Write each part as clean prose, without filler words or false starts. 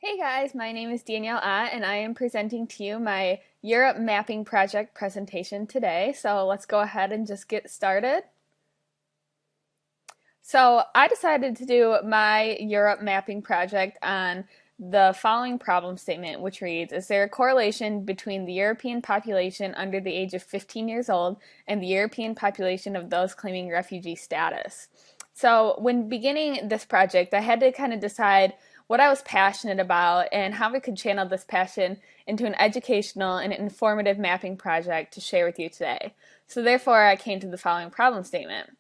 Hey guys, my name is Danielle Ott, and I am presenting to you my Europe Mapping Project presentation today. So let's go ahead and just get started. So I decided to do my Europe Mapping Project on the following problem statement, which reads, is there a correlation between the European population under the age of 15 years old and the European population of those claiming refugee status? So when beginning this project, I had to kind of decide what I was passionate about and how we could channel this passion into an educational and informative mapping project to share with you today. So therefore, I came to the following problem statement.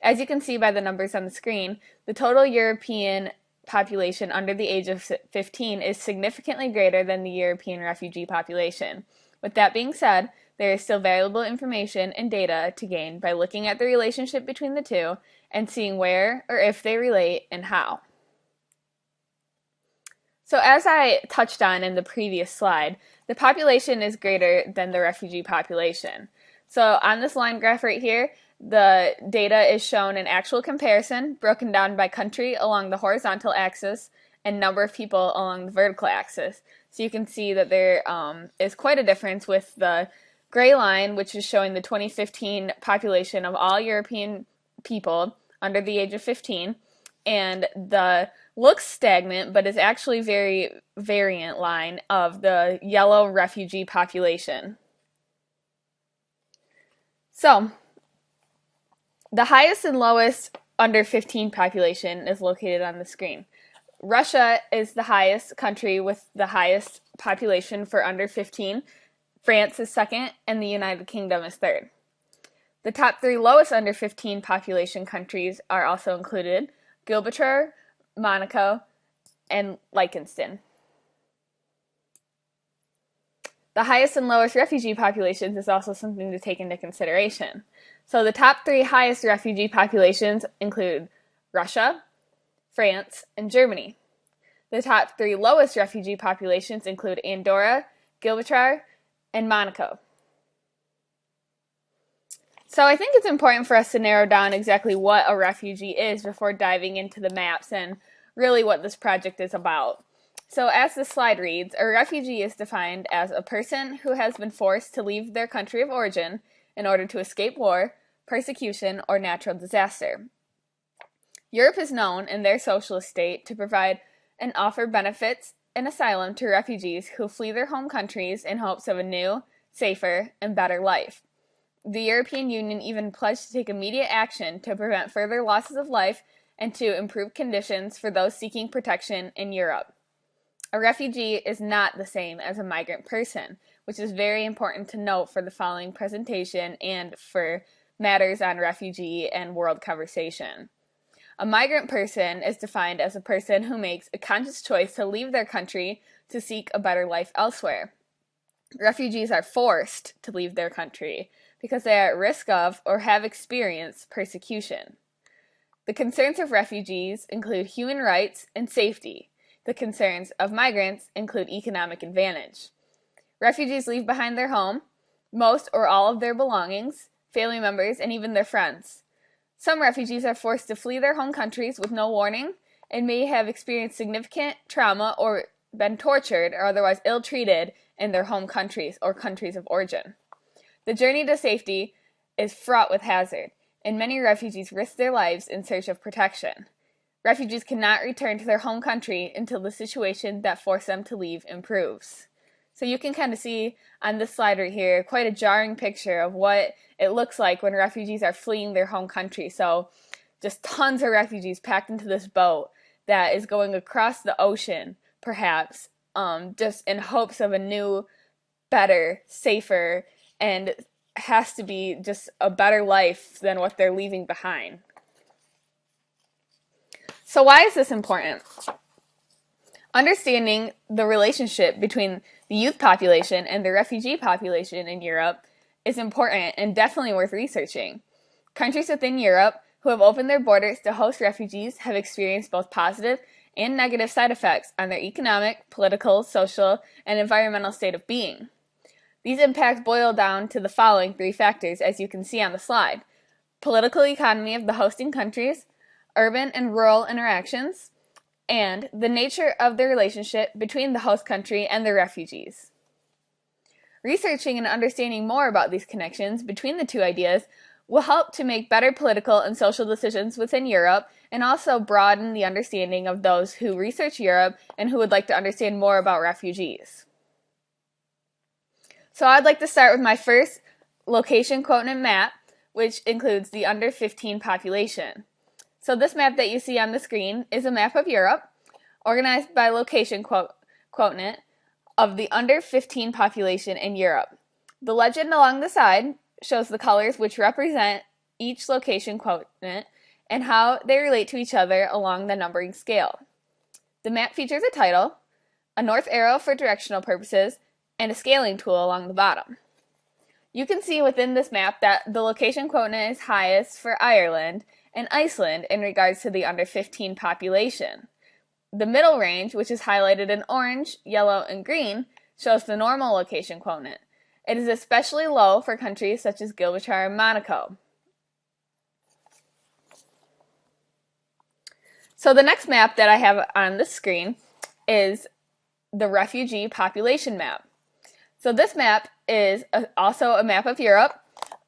As you can see by the numbers on the screen, the total European population under the age of 15 is significantly greater than the European refugee population. With that being said, there is still valuable information and data to gain by looking at the relationship between the two and seeing where or if they relate and how. So as I touched on in the previous slide, the population is greater than the refugee population. So on this line graph right here, the data is shown in actual comparison, broken down by country along the horizontal axis and number of people along the vertical axis. So you can see that there is quite a difference with the gray line, which is showing the 2015 population of all European people under the age of 15, and the looks stagnant but is actually very variant line of the yellow refugee population. So the highest and lowest under 15 population is located on the screen. Russia is the highest country with the highest population for under 15. France is second, and the United Kingdom is third. The top three lowest under 15 population countries are also included: Gibraltar, Monaco, and Liechtenstein. The highest and lowest refugee populations is also something to take into consideration. So the top three highest refugee populations include Russia, France, and Germany. The top three lowest refugee populations include Andorra, Gibraltar, and Monaco. So I think it's important for us to narrow down exactly what a refugee is before diving into the maps and really what this project is about. So as the slide reads, a refugee is defined as a person who has been forced to leave their country of origin in order to escape war, persecution, or natural disaster. Europe is known in their socialist state to provide and offer benefits and asylum to refugees who flee their home countries in hopes of a new, safer, and better life. The European Union even pledged to take immediate action to prevent further losses of life and to improve conditions for those seeking protection in Europe. A refugee is not the same as a migrant person, which is very important to note for the following presentation and for matters on refugee and world conversation. A migrant person is defined as a person who makes a conscious choice to leave their country to seek a better life elsewhere. Refugees are forced to leave their country because they are at risk of or have experienced persecution. The concerns of refugees include human rights and safety. The concerns of migrants include economic advantage. Refugees leave behind their home, most or all of their belongings, family members, and even their friends. Some refugees are forced to flee their home countries with no warning and may have experienced significant trauma or been tortured or otherwise ill-treated in their home countries or countries of origin. The journey to safety is fraught with hazard, and many refugees risk their lives in search of protection. Refugees cannot return to their home country until the situation that forced them to leave improves. So you can kind of see on this slide right here quite a jarring picture of what it looks like when refugees are fleeing their home country. So just tons of refugees packed into this boat that is going across the ocean, perhaps, just in hopes of a new, better, safer, and has to be just a better life than what they're leaving behind. So why is this important? Understanding the relationship between the youth population and the refugee population in Europe is important and definitely worth researching. Countries within Europe who have opened their borders to host refugees have experienced both positive and negative side effects on their economic, political, social, and environmental state of being. These impacts boil down to the following three factors, as you can see on the slide: political economy of the hosting countries, urban and rural interactions, and the nature of the relationship between the host country and the refugees. Researching and understanding more about these connections between the two ideas will help to make better political and social decisions within Europe and also broaden the understanding of those who research Europe and who would like to understand more about refugees. So I'd like to start with my first location coordinate map, which includes the under 15 population. So this map that you see on the screen is a map of Europe, organized by location coordinate of the under 15 population in Europe. The legend along the side shows the colors which represent each location coordinate and how they relate to each other along the numbering scale. The map features a title, a north arrow for directional purposes, and a scaling tool along the bottom. You can see within this map that the location coordinate is highest for Ireland and Iceland in regards to the under 15 population. The middle range, which is highlighted in orange, yellow, and green, shows the normal location coordinate. It is especially low for countries such as Gibraltar and Monaco. So the next map that I have on the screen is the refugee population map. So this map is also a map of Europe,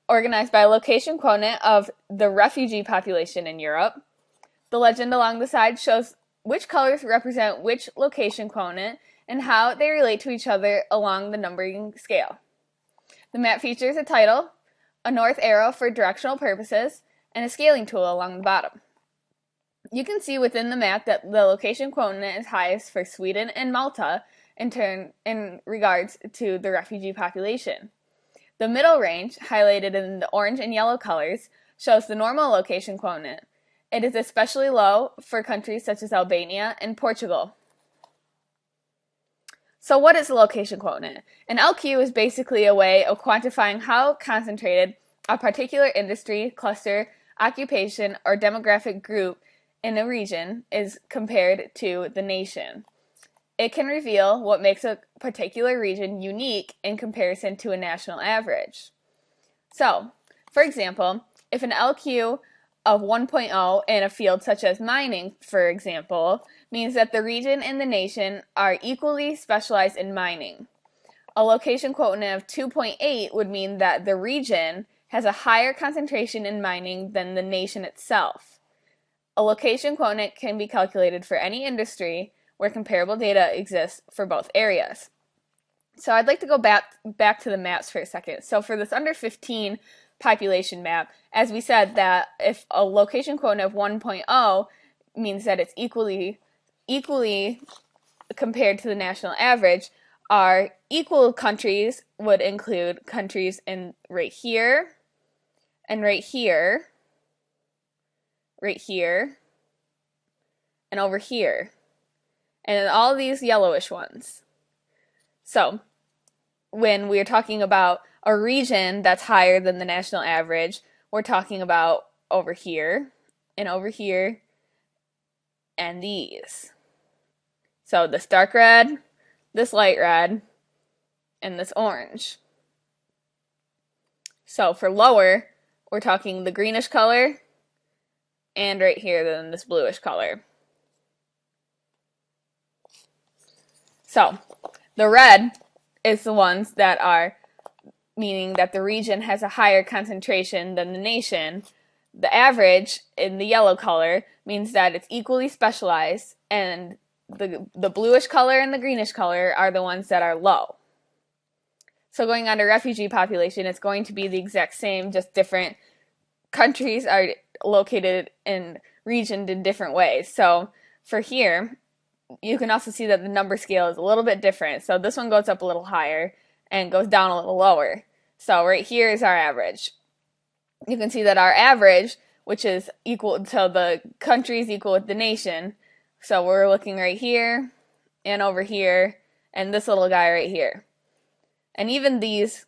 organized by location coordinate of the refugee population in Europe. The legend along the side shows which colors represent which location coordinate and how they relate to each other along the numbering scale. The map features a title, a north arrow for directional purposes, and a scaling tool along the bottom. You can see within the map that the location coordinate is highest for Sweden and Malta in regards to the refugee population. The middle range, highlighted in the orange and yellow colors, shows the normal location coordinate. It is especially low for countries such as Albania and Portugal. So what is the location coordinate? An LQ is basically a way of quantifying how concentrated a particular industry, cluster, occupation, or demographic group in a region is compared to the nation. It can reveal what makes a particular region unique in comparison to a national average. So, for example, if an LQ of 1.0 in a field such as mining, for example, means that the region and the nation are equally specialized in mining. A location coordinate of 2.8 would mean that the region has a higher concentration in mining than the nation itself. A location coordinate can be calculated for any industry where comparable data exists for both areas. So I'd like to go back to the maps for a second. So for this under 15 population map, as we said that if a location coordinate of 1.0 means that it's equally compared to the national average, our equal countries would include countries in right here, and right here, right here, and over here, and all these yellowish ones. So when we're talking about a region that's higher than the national average, we're talking about over here, and these. So this dark red, this light red, and this orange. So for lower, we're talking the greenish color, and right here then this bluish color. So the red is the ones that are meaning that the region has a higher concentration than the nation. The average in the yellow color means that it's equally specialized, and the bluish color and the greenish color are the ones that are low. So going on to refugee population, it's going to be the exact same, just different countries are located and regioned in different ways. So for here, you can also see that the number scale is a little bit different. So this one goes up a little higher and goes down a little lower. So right here is our average. You can see that our average, which is equal to the countries equal with the nation. So we're looking right here and over here and this little guy right here. And even these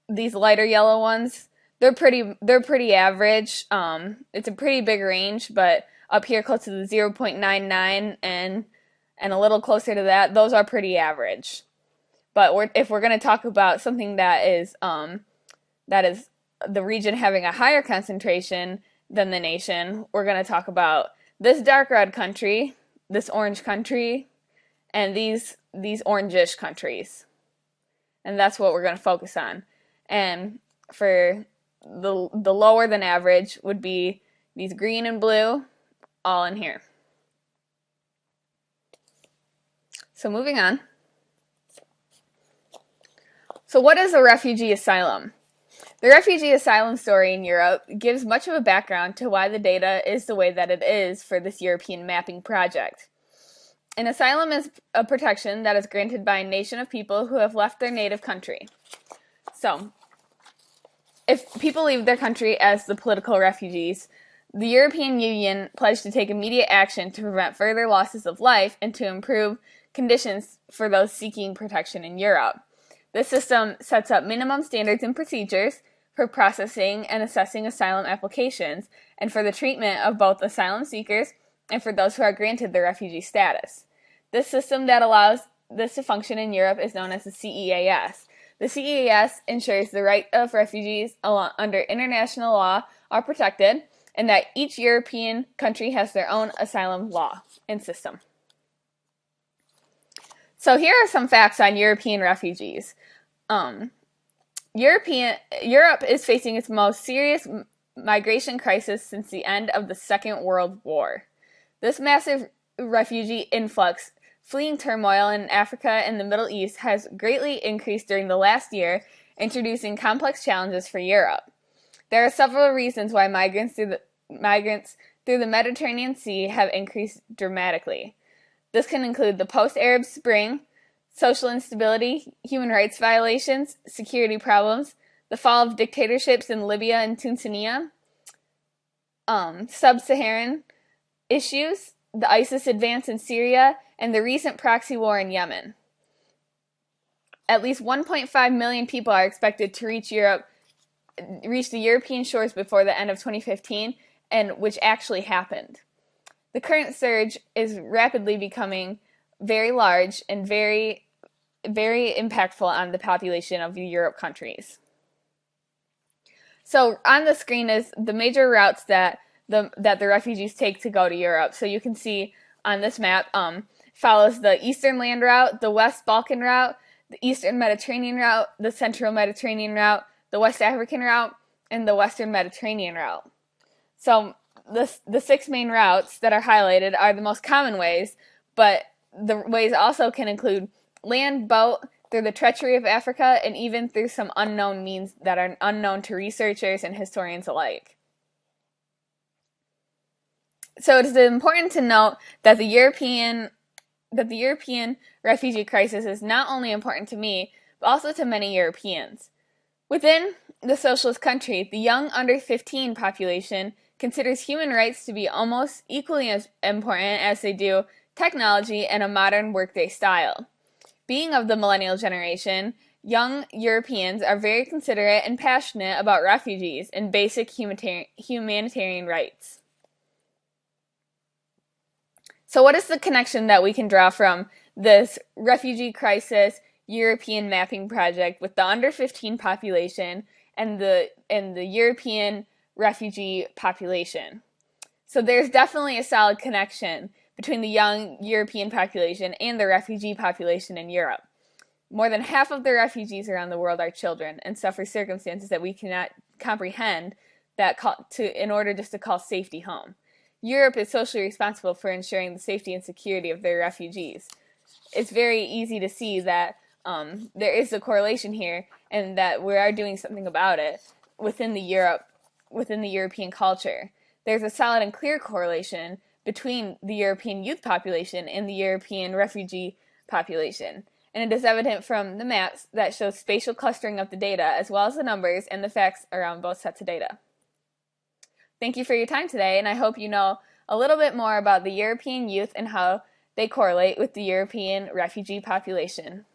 lighter yellow ones, they're pretty average. It's a pretty big range, but up here close to the 0.99 and a little closer to that, those are pretty average. But if we're going to talk about something that is the region having a higher concentration than the nation, we're going to talk about this dark red country this orange country and these orangish countries. And that's what we're going to focus on. And for the lower than average would be these green and blue, all in here. So moving on. So what is a refugee asylum? The refugee asylum story in Europe gives much of a background to why the data is the way that it is for this European mapping project. An asylum is a protection that is granted by a nation of people who have left their native country. So, if people leave their country as the political refugees, the European Union pledged to take immediate action to prevent further losses of life and to improve conditions for those seeking protection in Europe. This system sets up minimum standards and procedures for processing and assessing asylum applications and for the treatment of both asylum seekers and for those who are granted the refugee status. This system that allows this to function in Europe is known as the CEAS. The CEAS ensures the right of refugees under international law are protected and that each European country has their own asylum law and system. So here are some facts on European refugees. Europe is facing its most serious migration crisis since the end of the Second World War. This massive refugee influx fleeing turmoil in Africa and the Middle East has greatly increased during the last year, introducing complex challenges for Europe. There are several reasons why migrants through the Mediterranean Sea have increased dramatically. This can include the post-Arab Spring, social instability, human rights violations, security problems, the fall of dictatorships in Libya and Tunisia, sub-Saharan issues, the ISIS advance in Syria, and the recent proxy war in Yemen. At least 1.5 million people are expected to reach the European shores before the end of 2015, and which actually happened. The current surge is rapidly becoming very large and very, very impactful on the population of the Europe countries. So on the screen is the major routes that the refugees take to go to Europe. So you can see on this map, follows the Eastern Land Route, the West Balkan Route, the Eastern Mediterranean Route, the Central Mediterranean Route, the West African Route, and the Western Mediterranean Route. So the 6 main routes that are highlighted are the most common ways, but the ways also can include land, boat, through the treachery of Africa, and even through some unknown means that are unknown to researchers and historians alike. So it is important to note that the European refugee crisis is not only important to me, but also to many Europeans. Within the socialist country, the young under 15 population considers human rights to be almost equally as important as they do technology and a modern workday style. Being of the millennial generation, young Europeans are very considerate and passionate about refugees and basic humanitarian rights. So what is the connection that we can draw from this refugee crisis European mapping project with the under 15 population and the European refugee population? So there's definitely a solid connection between the young European population and the refugee population in Europe. More than half of the refugees around the world are children and suffer circumstances that we cannot comprehend in order just to call safety home. Europe is socially responsible for ensuring the safety and security of their refugees. It's very easy to see that there is a correlation here and that we are doing something about it within the European culture. There's a solid and clear correlation between the European youth population and the European refugee population. And it is evident from the maps that show spatial clustering of the data as well as the numbers and the facts around both sets of data. Thank you for your time today, and I hope you know a little bit more about the European youth and how they correlate with the European refugee population.